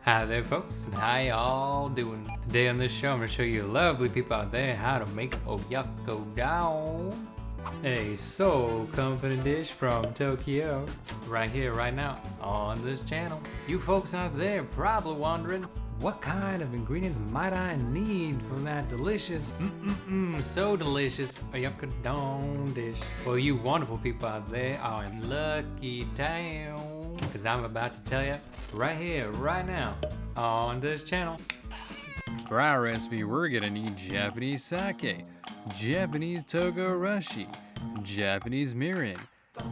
Hi there folks, and how y'all doing? Today on this show I'm going to show you lovely people out there how to make Oyakodon, a soul comforting dish from Tokyo, right here, right now, on this channel. You folks out there probably wondering, what kind of ingredients might I need for that delicious, so delicious Oyakodon dish? Well, you wonderful people out there are in lucky town, because I'm about to tell you right here, right now, on this channel. For our recipe, we're gonna need Japanese sake, Japanese togarashi, Japanese mirin,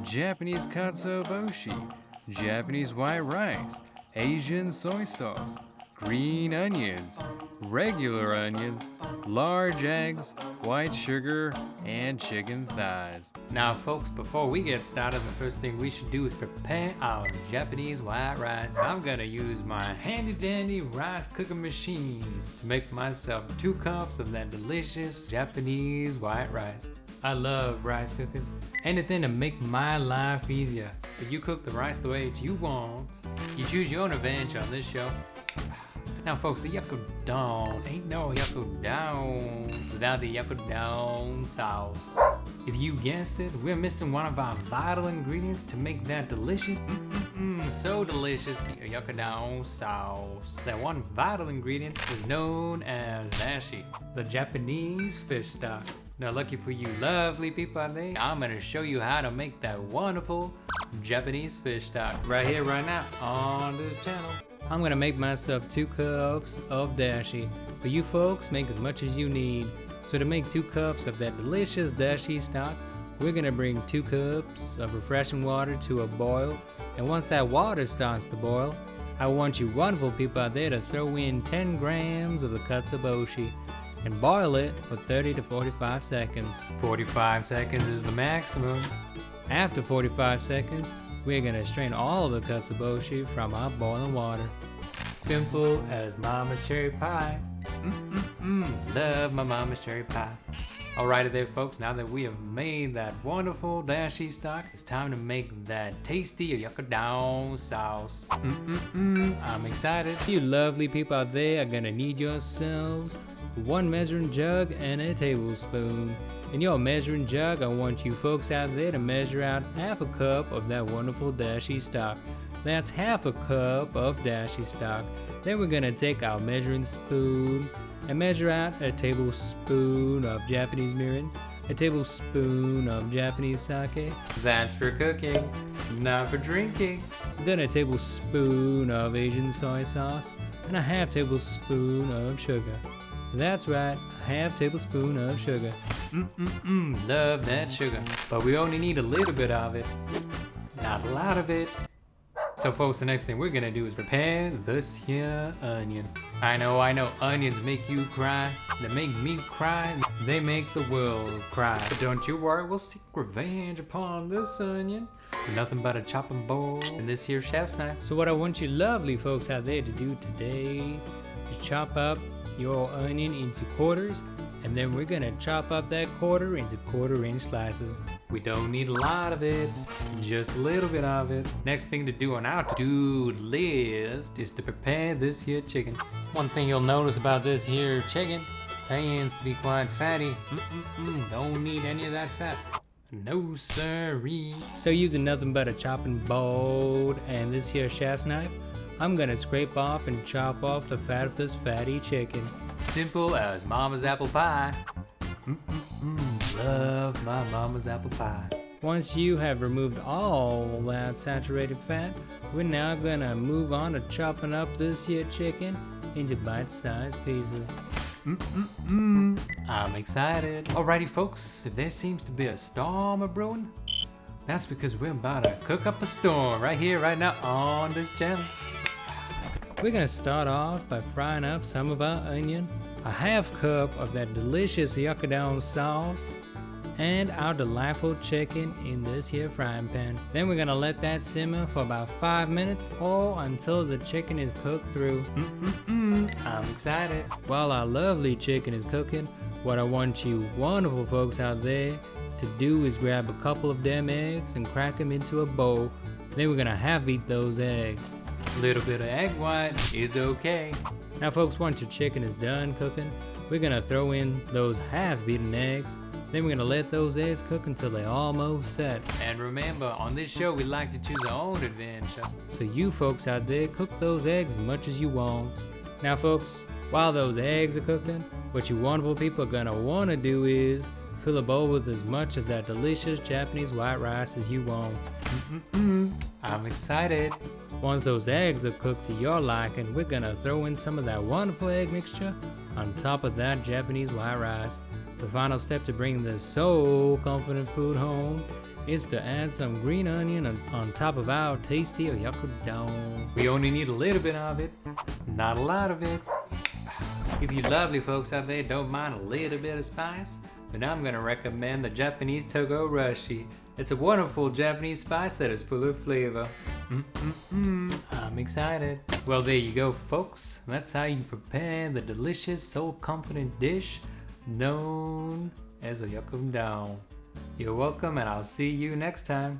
Japanese katsuobushi, Japanese white rice, Asian soy sauce, green onions, regular onions, large eggs, white sugar, and chicken thighs. Now folks, before we get started, the first thing we should do is prepare our Japanese white rice. I'm gonna use my handy dandy rice cooking machine to make myself 2 cups of that delicious Japanese white rice. I love rice cookers. Anything to make my life easier. If you cook the rice the way that you want, you choose your own adventure on this show. Now folks, the Oyakodon ain't no Oyakodon without the Oyakodon sauce. If you guessed it, we're missing one of our vital ingredients to make that delicious, so delicious Oyakodon sauce. That one vital ingredient is known as dashi, the Japanese fish stock. Now lucky for you lovely people out there, I'm gonna show you how to make that wonderful Japanese fish stock right here, right now, on this channel. I'm gonna make myself 2 cups of dashi, but you folks make as much as you need. So to make 2 cups of that delicious dashi stock, we're gonna bring 2 cups of refreshing water to a boil, and once that water starts to boil, I want you wonderful people out there to throw in 10 grams of the katsuobushi and boil it for 30 to 45 seconds. 45 seconds is the maximum. After 45 seconds, we're gonna strain all of the katsuobushi from our boiling water. Simple as mama's cherry pie. Love my mama's cherry pie. Alrighty there folks, now that we have made that wonderful dashi stock, it's time to make that tasty Oyakodon sauce. I'm excited. You lovely people out there are gonna need yourselves 1 measuring jug and a tablespoon. In your measuring jug, I want you folks out there to measure out half a cup of that wonderful dashi stock. That's half a cup of dashi stock. Then we're gonna take our measuring spoon and measure out a tablespoon of Japanese mirin, a tablespoon of Japanese sake. That's for cooking, not for drinking. Then a tablespoon of Asian soy sauce and a half tablespoon of sugar. That's right, a half tablespoon of sugar. Love that sugar. But we only need a little bit of it, not a lot of it. So folks, the next thing we're gonna do is prepare this here onion. I know, onions make you cry. They make me cry. They make the world cry. But don't you worry, we'll seek revenge upon this onion. Nothing but a chopping board and this here chef's knife. So what I want you lovely folks out there to do today is chop up your onion into quarters, and then we're gonna chop up that quarter into 1/4-inch slices. We don't need a lot of it, just a little bit of it. Next thing to do on our to-do list is to prepare this here chicken. One thing you'll notice about this here chicken, tends to be quite fatty. Don't need any of that fat. No siree. So using nothing but a chopping board and this here chef's knife, I'm gonna scrape off and chop off the fat of this fatty chicken. Simple as mama's apple pie. Love my mama's apple pie. Once you have removed all that saturated fat, we're now gonna move on to chopping up this here chicken into bite-sized pieces. I'm excited. Alrighty folks, if there seems to be a storm a-brewing, that's because we're about to cook up a storm right here, right now, on this channel. We're gonna start off by frying up some of our onion, a half cup of that delicious Oyakodon sauce, and our delightful chicken in this here frying pan. Then we're gonna let that simmer for about 5 minutes or until the chicken is cooked through. I'm excited. While our lovely chicken is cooking, what I want you wonderful folks out there to do is grab a couple of them eggs and crack them into a bowl. Then we're gonna half beat those eggs. A little bit of egg white is okay. Now folks, once your chicken is done cooking, we're gonna throw in those half-beaten eggs. Then we're gonna let those eggs cook until they're almost set. And remember, on this show, we like to choose our own adventure. So you folks out there, cook those eggs as much as you want. Now folks, while those eggs are cooking, what you wonderful people are gonna wanna do is fill a bowl with as much of that delicious Japanese white rice as you want. I'm excited. Once those eggs are cooked to your liking, we're gonna throw in some of that wonderful egg mixture on top of that Japanese white rice. The final step to bring this so comforting food home is to add some green onion on top of our tasty Oyakodon. We only need a little bit of it, not a lot of it. If you lovely folks out there don't mind a little bit of spice, then I'm gonna recommend the Japanese Togo Rushi. It's a wonderful Japanese spice that is full of flavor. I'm excited. Well, there you go, folks. That's how you prepare the delicious, soul-comforting dish known as Oyakodon. You're welcome, and I'll see you next time.